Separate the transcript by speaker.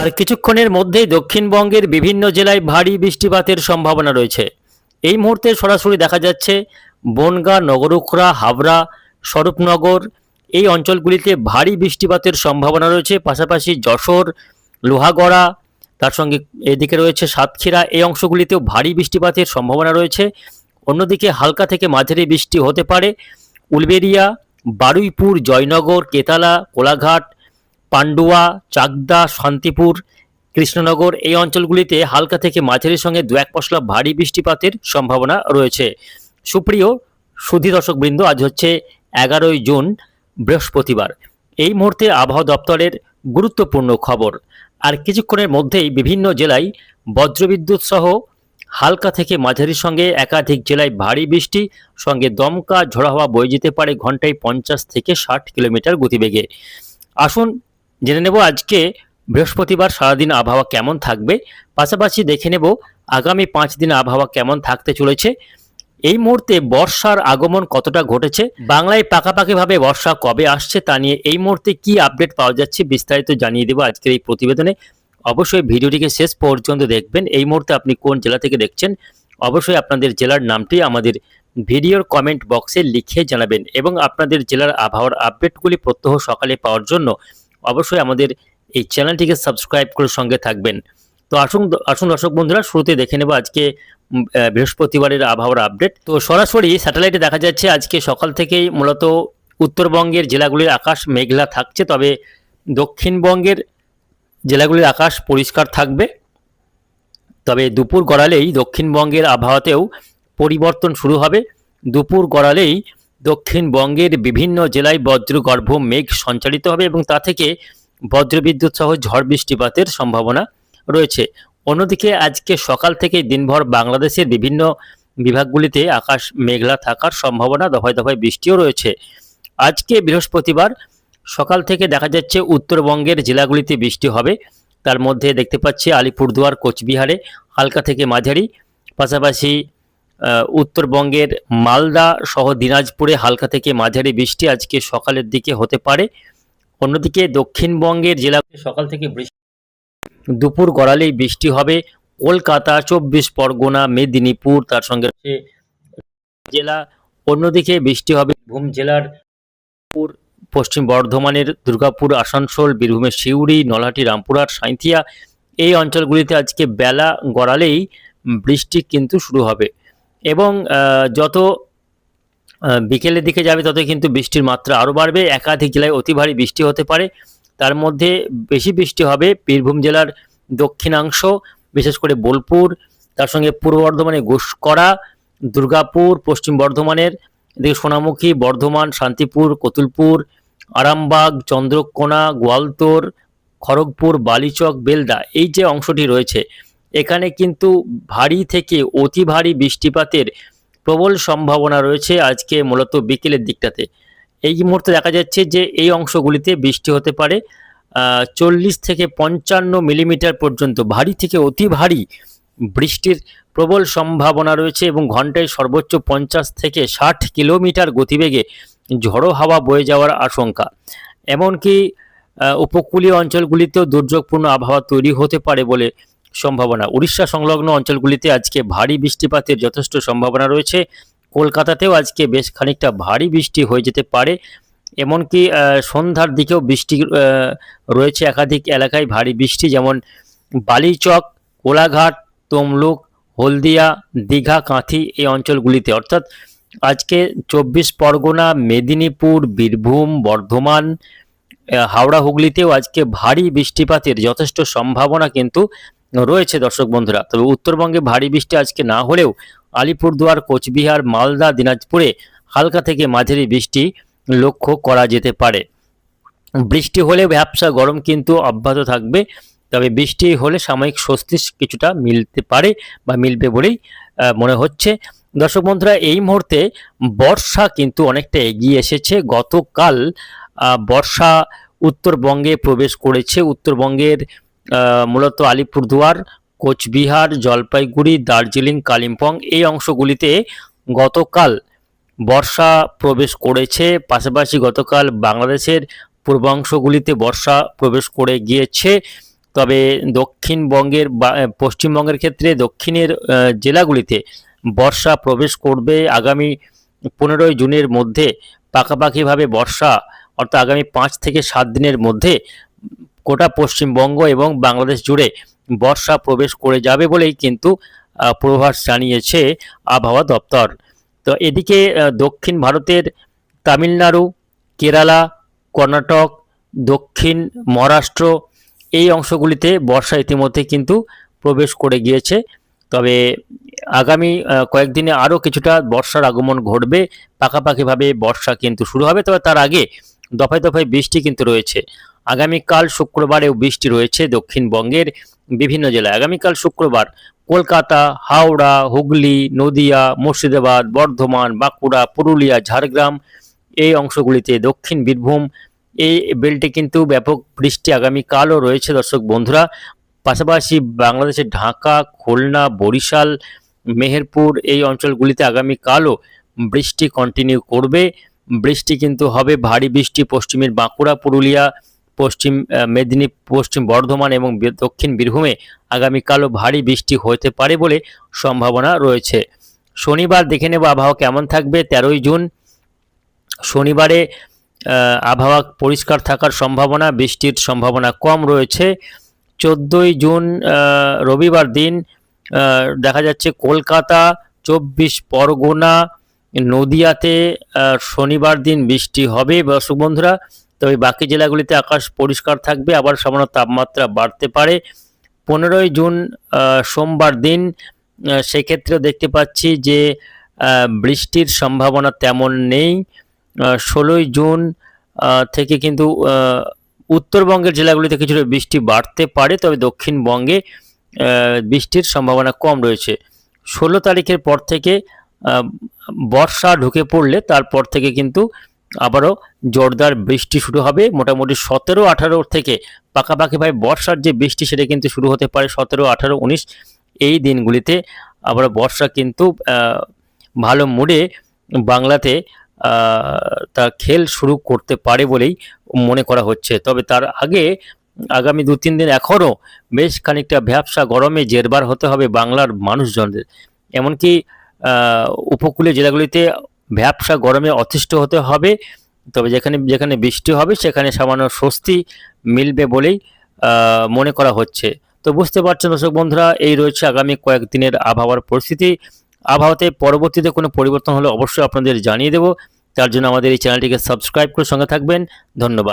Speaker 1: আর কিছুক্ষণের মধ্যেই দক্ষিণবঙ্গের বিভিন্ন জেলায় ভারী বৃষ্টিপাতের সম্ভাবনা রয়েছে। এই মুহূর্তে সরাসরি দেখা যাচ্ছে বনগাঁ, নগরুখরা, হাবড়া, স্বরূপনগর এই অঞ্চলগুলিতে ভারী বৃষ্টিপাতের সম্ভাবনা রয়েছে। পাশাপাশি যশোর, লোহাগড়া, তার সঙ্গে এদিকে রয়েছে সাতক্ষীরা, এই অংশগুলিতেও ভারী বৃষ্টিপাতের সম্ভাবনা রয়েছে। অন্যদিকে হালকা থেকে মাঝারি বৃষ্টি হতে পারে উলবেড়িয়া, বারুইপুর, জয়নগর, কেতালা, কোলাঘাট, পান্ডুয়া, চাকদা, শান্তিপুর, কৃষ্ণনগর এই অঞ্চলগুলিতে হালকা থেকে মাঝারির সঙ্গে দু এক পশলা ভারী বৃষ্টিপাতের সম্ভাবনা রয়েছে। সুপ্রিয় সুধী দর্শকবৃন্দ, আজ হচ্ছে 11ই জুন, বৃহস্পতিবার। এই মুহূর্তে আবহাওয়া দপ্তরের গুরুত্বপূর্ণ খবর। আর কিছুক্ষণের মধ্যেই বিভিন্ন জেলায় বজ্রবিদ্যুৎ সহ হালকা থেকে মাঝারির সঙ্গে একাধিক জেলায় ভারী বৃষ্টি সঙ্গে দমকা ঝোড়ো হাওয়া বয়ে যেতে পারে ঘন্টায় 50 থেকে 60 কিলোমিটার গতিবেগে। আসুন জেনে নেব আজকে বৃহস্পতিবার সারাদিন আবহাওয়া কেমন থাকবে, পাশাপাশি দেখে নেব আগামী 5 দিন আবহাওয়া কেমন থাকতে চলেছে। এই মুহূর্তে বর্ষার আগমন কতটা ঘটেছে, বাংলায় পাকাপাকিভাবে বর্ষা কবে আসছে তা নিয়ে এই মুহূর্তে কি আপডেট পাওয়া যাচ্ছে বিস্তারিত জানিয়ে দেব আজকের এই প্রতিবেদনে। অবশ্যই ভিডিওটিকে শেষ পর্যন্ত দেখবেন। এই মুহূর্তে আপনি কোন জেলা থেকে দেখছেন অবশ্যই আপনাদের জেলার নামটি আমাদের ভিডিওর কমেন্ট বক্সে লিখে জানাবেন এবং আপনাদের জেলার আবহাওয়ার আপডেটগুলি প্রত্যহ সকালে পাওয়ার জন্য অবশ্যই আমাদের এই চ্যানেলটিকে সাবস্ক্রাইব করে সঙ্গে থাকবেন। তো আসুন দর্শক বন্ধুরা, শুরুতে দেখে নেব আজকে বৃহস্পতিবারের আবহাওয়ার আপডেট। তো সরাসরি স্যাটেলাইটে দেখা যাচ্ছে আজকে সকাল থেকেই মূলত উত্তরবঙ্গের জেলাগুলির আকাশ মেঘলা থাকছে, তবে দক্ষিণবঙ্গের জেলাগুলির আকাশ পরিষ্কার থাকবে। তবে দুপুর গড়ালেই দক্ষিণবঙ্গের আবহাওয়াতেও পরিবর্তন শুরু হবে। দুপুর গড়ালেই দক্ষিণবঙ্গের বিভিন্ন জেলায় বজ্রগর্ভ মেঘ সঞ্চারিত হবে এবং তা থেকে বজ্রবিদ্যুৎ সহ ঝড় বৃষ্টিপাতের সম্ভাবনা রয়েছে। অন্যদিকে আজকে সকাল থেকে দিনভর বাংলাদেশের বিভিন্ন বিভাগগুলিতে আকাশ মেঘলা থাকার সম্ভাবনা, দফায় দফায় বৃষ্টিও রয়েছে। আজকে বৃহস্পতিবার সকাল থেকে দেখা যাচ্ছে উত্তরবঙ্গের জেলাগুলিতে বৃষ্টি হবে। তার মধ্যে দেখতে পাচ্ছি আলিপুরদুয়ার, কোচবিহারে হালকা থেকে মাঝারি, পাশাপাশি উত্তরবঙ্গের মালদা সহ দিনাজপুরে হালকা থেকে মাঝারি বৃষ্টি আজকে সকালের দিকে হতে পারে। অন্যদিকে দক্ষিণবঙ্গের জেলাগুলি সকাল থেকে বৃষ্টি, দুপুর গড়ালেই বৃষ্টি হবে কলকাতা, 24 পরগনা, মেদিনীপুর, তার সঙ্গে জেলা। অন্যদিকে বৃষ্টি হবে বীরভূম জেলার পশ্চিম বর্ধমানের দুর্গাপুর, আসানসোল, বীরভূমের সিউড়ি, নলহাটি, রামপুরহাট, সাঁইথিয়া এই অঞ্চলগুলিতে আজকে বেলা গড়ালেই বৃষ্টি কিন্তু শুরু হবে এবং যত বিকেলের দিকে যাবে তত কিন্তু বৃষ্টির মাত্রা আরও বাড়বে। একাধিক জেলায় অতি ভারী বৃষ্টি হতে পারে। তার মধ্যে বেশি বৃষ্টি হবে বীরভূম জেলার দক্ষিণাংশ, বিশেষ করে বোলপুর, তার সঙ্গে পূর্ব বর্ধমানে ঘুষকরা, দুর্গাপুর, পশ্চিম বর্ধমানের এদিকে সোনামুখী, বর্ধমান, শান্তিপুর, কতুলপুর, আরামবাগ, চন্দ্রকোনা, গোয়ালতোর, খড়গপুর, বালিচক, বেলদা এই যে অংশটি রয়েছে এখানে কিন্তু ভারী থেকে অতি ভারী বৃষ্টিপাতের প্রবল সম্ভাবনা রয়েছে আজকে মূলত বিকেলের দিকটাতে। এই মুহূর্তে দেখা যাচ্ছে যে এই অংশগুলিতে বৃষ্টি হতে পারে 40 থেকে 55 মিলিমিটার পর্যন্ত ভারী থেকে অতি ভারী বৃষ্টির প্রবল সম্ভাবনা রয়েছে এবং ঘন্টায় সর্বোচ্চ 50 থেকে 60 কিলোমিটার গতিবেগে ঝড়ো হাওয়া বয়ে যাওয়ার আশঙ্কা। এমনকি উপকূলীয় অঞ্চলগুলিতেও দুর্যোগপূর্ণ আবহাওয়া তৈরি হতে পারে বলে সম্ভাবনা। উড়িষ্যা সংলগ্ন অঞ্চলগুলিতে আজকে ভারী বৃষ্টিপাতের যথেষ্ট সম্ভাবনা রয়েছে। কলকাতাতেও আজকে বেশ খানিকটা ভারী বৃষ্টি হয়ে যেতে পারে। এমনকি সন্ধ্যার দিকেও বৃষ্টি রয়েছে, একাধিক এলাকায় ভারী বৃষ্টি, যেমন বালিচক, কোলাঘাট, তমলুক, হলদিয়া, দীঘা, কাঁথি এই অঞ্চলগুলিতে। অর্থাৎ আজকে 24 পরগনা, মেদিনীপুর, বীরভূম, বর্ধমান, হাওড়া, হুগলিতেও আজকে ভারী বৃষ্টিপাতের যথেষ্ট সম্ভাবনা কিন্তু রয়েছে দর্শক বন্ধুরা। তবে উত্তরবঙ্গে ভারী বৃষ্টি আজকে না হলেও আলিপুরদুয়ার, কোচবিহার, মালদা, দিনাজপুরে হালকা থেকে মাঝারি বৃষ্টি লক্ষ্য করা যেতে পারে। বৃষ্টি হলে ভ্যাপসা গরম কিন্তু অব্যাহত থাকবে, তবে বৃষ্টি হলে সাময়িক স্বস্তি কিছুটা মিলতে পারে বা মিলবে বলেই মনে হচ্ছে। দর্শক বন্ধুরা, এই মুহূর্তে বর্ষা কিন্তু অনেকটা এগিয়ে এসেছে। গতকাল বর্ষা উত্তরবঙ্গে প্রবেশ করেছে। উত্তরবঙ্গের মূলত আলিপুরদুয়ার, কোচবিহার, জলপাইগুড়ি, দার্জিলিং, কালিম্পং এই অংশগুলিতে গতকাল বর্ষা প্রবেশ করেছে। পাশাপাশি গতকাল বাংলাদেশের পূর্বাংশগুলিতে বর্ষা প্রবেশ করে গিয়েছে। তবে দক্ষিণবঙ্গের বা পশ্চিমবঙ্গের ক্ষেত্রে দক্ষিণের জেলাগুলিতে বর্ষা প্রবেশ করবে আগামী 15ই জুনের মধ্যে। পাকাপাকিভাবে বর্ষা অর্থাৎ আগামী 5 থেকে 7 দিনের মধ্যে গোটা পশ্চিমবঙ্গ এবং বাংলাদেশ জুড়ে বর্ষা প্রবেশ করে যাবে বলেই কিন্তু পূর্বাভাস জানিয়েছে আবহাওয়া দপ্তর। তো এদিকে দক্ষিণ ভারতের তামিলনাড়ু, কেরালা, কর্ণাটক, দক্ষিণ মহারাষ্ট্র এই অংশগুলিতে বর্ষা ইতিমধ্যে কিন্তু প্রবেশ করে গিয়েছে। তবে আগামী কয়েকদিনে আরও কিছুটা বর্ষার আগমন ঘটবে, পাকাপাকিভাবে বর্ষা কিন্তু শুরু হবে। তবে তার আগে দফায় দফায় বৃষ্টি কিন্তু রয়েছে। আগামীকাল শুক্রবারেও বৃষ্টি রয়েছে দক্ষিণবঙ্গের বিভিন্ন জেলায়। আগামীকাল শুক্রবার কলকাতা, হাওড়া, হুগলি, নদিয়া, মুর্শিদাবাদ, বর্ধমান, বাঁকুড়া, পুরুলিয়া, ঝাড়গ্রাম এই অংশগুলিতে, দক্ষিণ বীরভূম এই বেল্টে কিন্তু ব্যাপক বৃষ্টি আগামীকালও রয়েছে দর্শক বন্ধুরা। পাশাপাশি বাংলাদেশের ঢাকা, খুলনা, বরিশাল, মেহেরপুর এই অঞ্চলগুলিতে আগামীকালও বৃষ্টি কন্টিনিউ করবে। বৃষ্টি কিন্তু হবে, ভারী বৃষ্টি পশ্চিমের বাঁকুড়া, পুরুলিয়া, পশ্চিম মেদিনীপুর, পশ্চিম বর্ধমান এবং দক্ষিণ বীরভূমে আগামীকালও ভারী বৃষ্টি হতে পারে বলে সম্ভাবনা রয়েছে। শনিবার দেখে নেব আবহাওয়া কেমন থাকবে। 13ই জুন শনিবারে আবহাওয়া পরিষ্কার থাকার সম্ভাবনা, বৃষ্টির সম্ভাবনা কম রয়েছে। 14ই জুন রবিবার দিন দেখা যাচ্ছে কলকাতা, 24 পরগনা, নদিয়াতে শনিবার দিন বৃষ্টি হবে দর্শক বন্ধুরা। তবে বাকি জেলাগুলিতে আকাশ পরিষ্কার থাকবে, আবার সামান্য তাপমাত্রা বাড়তে পারে। 15ই জুন সোমবার দিন সেক্ষেত্রেও দেখতে পাচ্ছি যে বৃষ্টির সম্ভাবনা তেমন নেই। 16ই জুন থেকে কিন্তু উত্তরবঙ্গের জেলাগুলিতে কিছুটা বৃষ্টি বাড়তে পারে, তবে দক্ষিণবঙ্গে বৃষ্টির সম্ভাবনা কম রয়েছে। 16 তারিখের পর থেকে বর্ষা ঢুকে পড়লে তারপর থেকে কিন্তু আবারও জোরদার বৃষ্টি শুরু হবে। মোটামুটি 17-18 থেকে পাকাপাকিভাবে বর্ষার যে বৃষ্টি সেটা কিন্তু শুরু হতে পারে। 17, 18, 19 এই দিনগুলিতে আবারও বর্ষা কিন্তু ভালো মুডে বাংলাতে তার খেল শুরু করতে পারে বলেই মনে করা হচ্ছে। তবে তার আগে আগামী 2-3 দিন এখনও বেশ খানিকটা ভ্যাপসা গরমে জেরবার হতে হবে বাংলার মানুষজনদের। এমনকি উপকূলীয় জেলাগুলিতে ভ্যাপসা গরমে অতিষ্ঠ হতে হবে। তবে যেখানে যেখানে বৃষ্টি হবে সেখানে সামান্য স্বস্তি মিলবে বলেই মনে করা হচ্ছে। তো বুঝতে পারছেন দর্শক বন্ধুরা, এই রয়েছে আগামী কয়েকদিনের আবহাওয়ার পরিস্থিতি। আবহাওয়াতে পরবর্তীতে কোনো পরিবর্তন হলে অবশ্যই আপনাদের জানিয়ে দেব। তার জন্য আমাদের এই চ্যানেলটিকে সাবস্ক্রাইব করে সঙ্গে থাকবেন। ধন্যবাদ।